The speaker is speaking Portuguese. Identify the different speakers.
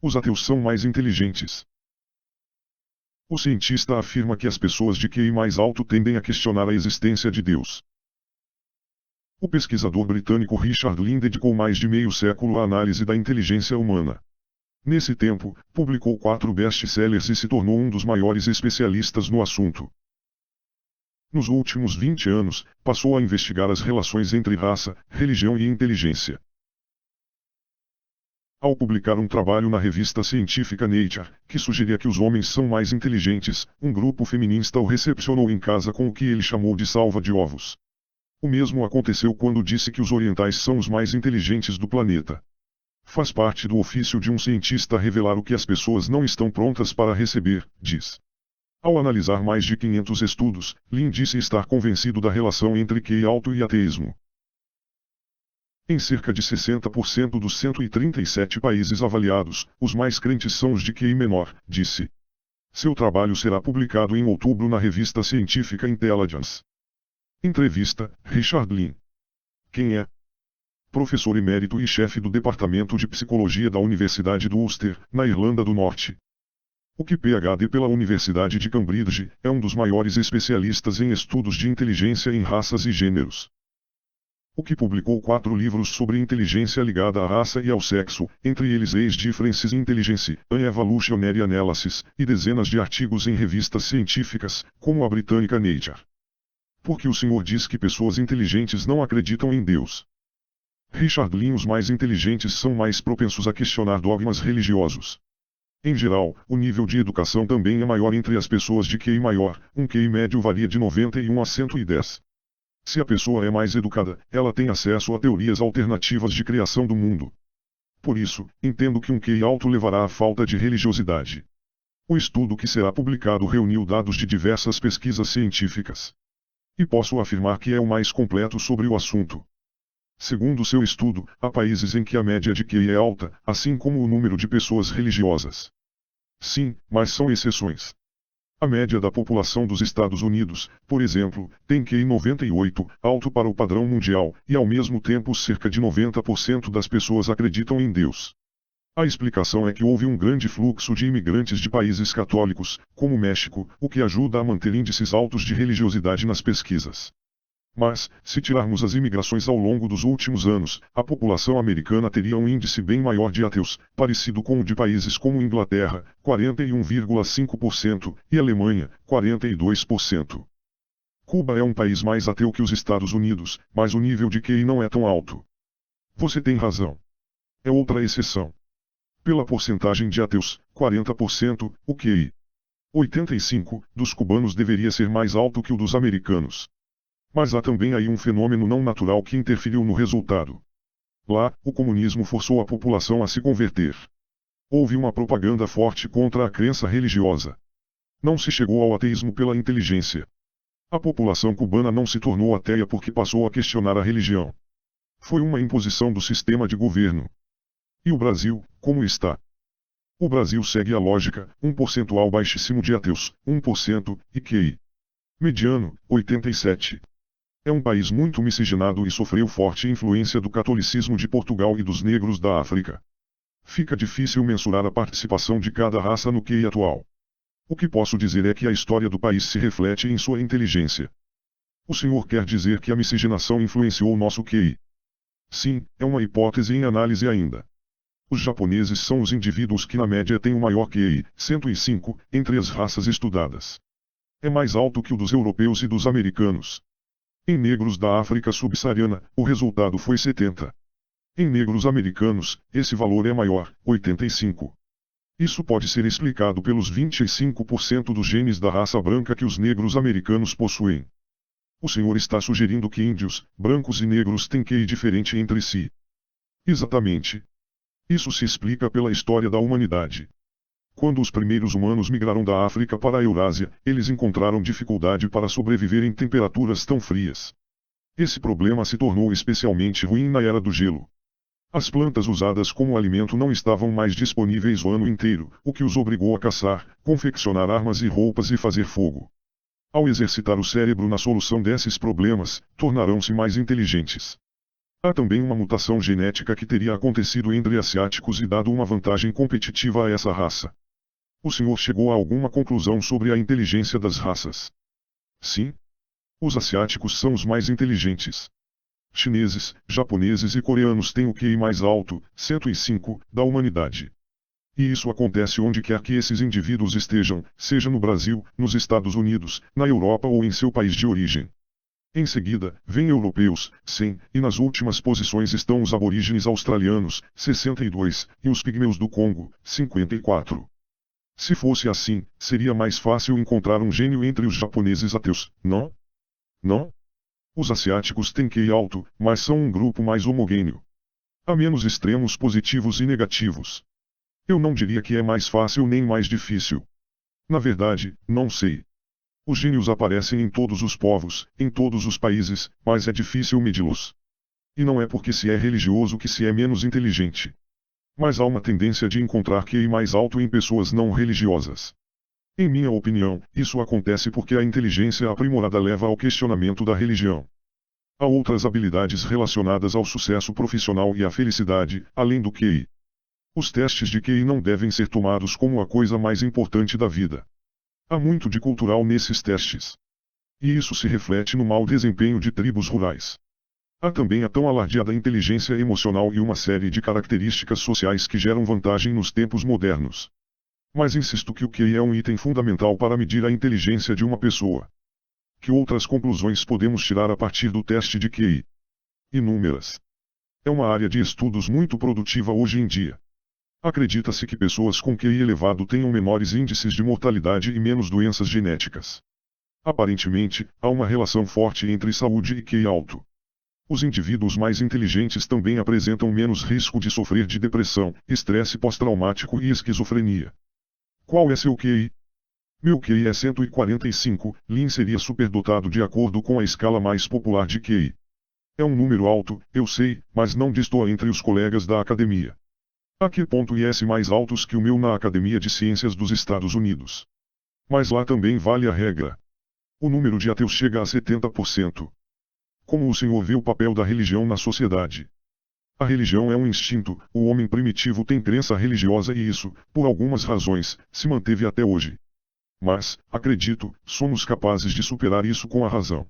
Speaker 1: Os ateus são mais inteligentes. O cientista afirma que as pessoas de QI mais alto tendem a questionar a existência de Deus. O pesquisador britânico Richard Lynn dedicou mais de meio século à análise da inteligência humana. Nesse tempo, publicou 4 best-sellers e se tornou um dos maiores especialistas no assunto. Nos últimos 20 anos, passou a investigar as relações entre raça, religião e inteligência. Ao publicar um trabalho na revista científica Nature, que sugeria que os homens são mais inteligentes, um grupo feminista o recepcionou em casa com o que ele chamou de salva de ovos. O mesmo aconteceu quando disse que os orientais são os mais inteligentes do planeta. Faz parte do ofício de um cientista revelar o que as pessoas não estão prontas para receber, diz. Ao analisar mais de 500 estudos, Lynn disse estar convencido da relação entre QI alto e ateísmo. Em cerca de 60% dos 137 países avaliados, os mais crentes são os de QI menor, disse. Seu trabalho será publicado em outubro na revista científica Intelligence. Entrevista, Richard Lynn. Quem é? Professor emérito e chefe do Departamento de Psicologia da Universidade do Ulster, na Irlanda do Norte. O que PhD pela Universidade de Cambridge, é um dos maiores especialistas em estudos de inteligência em raças e gêneros. O que publicou 4 livros sobre inteligência ligada à raça e ao sexo, entre eles Age Differences in Intelligence, An Evolutionary Analysis, e dezenas de artigos em revistas científicas, como a britânica Nature. Por que o senhor diz que pessoas inteligentes não acreditam em Deus? Richard Lynn. Os mais inteligentes são mais propensos a questionar dogmas religiosos. Em geral, o nível de educação também é maior entre as pessoas de QI maior, um QI médio varia de 91 a 110. Se a pessoa é mais educada, ela tem acesso a teorias alternativas de criação do mundo. Por isso, entendo que um QI alto levará à falta de religiosidade. O estudo que será publicado reuniu dados de diversas pesquisas científicas. E posso afirmar que é o mais completo sobre o assunto. Segundo seu estudo, há países em que a média de QI é alta, assim como o número de pessoas religiosas. Sim, mas são exceções. A média da população dos Estados Unidos, por exemplo, tem QI 98, alto para o padrão mundial, e ao mesmo tempo cerca de 90% das pessoas acreditam em Deus. A explicação é que houve um grande fluxo de imigrantes de países católicos, como o México, o que ajuda a manter índices altos de religiosidade nas pesquisas. Mas, se tirarmos as imigrações ao longo dos últimos anos, a população americana teria um índice bem maior de ateus, parecido com o de países como Inglaterra, 41,5%, e Alemanha, 42%. Cuba é um país mais ateu que os Estados Unidos, mas o nível de QI não é tão alto. Você tem razão. É outra exceção. Pela porcentagem de ateus, 40%, o QI 85% dos cubanos deveria ser mais alto que o dos americanos. Mas há também aí um fenômeno não natural que interferiu no resultado. Lá, o comunismo forçou a população a se converter. Houve uma propaganda forte contra a crença religiosa. Não se chegou ao ateísmo pela inteligência. A população cubana não se tornou ateia porque passou a questionar a religião. Foi uma imposição do sistema de governo. E o Brasil, como está? O Brasil segue a lógica, um percentual baixíssimo de ateus, 1%, e QI mediano, 87%. É um país muito miscigenado e sofreu forte influência do catolicismo de Portugal e dos negros da África. Fica difícil mensurar a participação de cada raça no QI atual. O que posso dizer é que a história do país se reflete em sua inteligência. O senhor quer dizer que a miscigenação influenciou o nosso QI? Sim, é uma hipótese em análise ainda. Os japoneses são os indivíduos que na média têm o maior QI, 105, entre as raças estudadas. É mais alto que o dos europeus e dos americanos. Em negros da África subsaariana, o resultado foi 70. Em negros americanos, esse valor é maior, 85. Isso pode ser explicado pelos 25% dos genes da raça branca que os negros americanos possuem. O senhor está sugerindo que índios, brancos e negros têm QI diferente entre si. Exatamente. Isso se explica pela história da humanidade. Quando os primeiros humanos migraram da África para a Eurásia, eles encontraram dificuldade para sobreviver em temperaturas tão frias. Esse problema se tornou especialmente ruim na Era do Gelo. As plantas usadas como alimento não estavam mais disponíveis o ano inteiro, o que os obrigou a caçar, confeccionar armas e roupas e fazer fogo. Ao exercitar o cérebro na solução desses problemas, tornarão-se mais inteligentes. Há também uma mutação genética que teria acontecido entre asiáticos e dado uma vantagem competitiva a essa raça. O senhor chegou a alguma conclusão sobre a inteligência das raças? Sim. Os asiáticos são os mais inteligentes. Chineses, japoneses e coreanos têm o QI mais alto, 105, da humanidade. E isso acontece onde quer que esses indivíduos estejam, seja no Brasil, nos Estados Unidos, na Europa ou em seu país de origem. Em seguida, vêm europeus, 100, e nas últimas posições estão os aborígenes australianos, 62, e os pigmeus do Congo, 54. Se fosse assim, seria mais fácil encontrar um gênio entre os japoneses ateus, não? Não? Os asiáticos têm QI alto, mas são um grupo mais homogêneo. Há menos extremos positivos e negativos. Eu não diria que é mais fácil nem mais difícil. Na verdade, não sei. Os gênios aparecem em todos os povos, em todos os países, mas é difícil medi-los. E não é porque se é religioso que se é menos inteligente. Mas há uma tendência de encontrar QI mais alto em pessoas não religiosas. Em minha opinião, isso acontece porque a inteligência aprimorada leva ao questionamento da religião. Há outras habilidades relacionadas ao sucesso profissional e à felicidade, além do QI. Os testes de QI não devem ser tomados como a coisa mais importante da vida. Há muito de cultural nesses testes. E isso se reflete no mau desempenho de tribos rurais. Há também a tão alardeada inteligência emocional e uma série de características sociais que geram vantagem nos tempos modernos. Mas insisto que o QI é um item fundamental para medir a inteligência de uma pessoa. Que outras conclusões podemos tirar a partir do teste de QI? Inúmeras. É uma área de estudos muito produtiva hoje em dia. Acredita-se que pessoas com QI elevado tenham menores índices de mortalidade e menos doenças genéticas. Aparentemente, há uma relação forte entre saúde e QI alto. Os indivíduos mais inteligentes também apresentam menos risco de sofrer de depressão, estresse pós-traumático e esquizofrenia. Qual é seu QI? Meu QI é 145, Lin seria superdotado de acordo com a escala mais popular de QI. É um número alto, eu sei, mas não destoa entre os colegas da academia. A que ponto IS mais altos que o meu na Academia de Ciências dos Estados Unidos? Mas lá também vale a regra. O número de ateus chega a 70%. Como o senhor vê o papel da religião na sociedade? A religião é um instinto, o homem primitivo tem crença religiosa e isso, por algumas razões, se manteve até hoje. Mas, acredito, somos capazes de superar isso com a razão.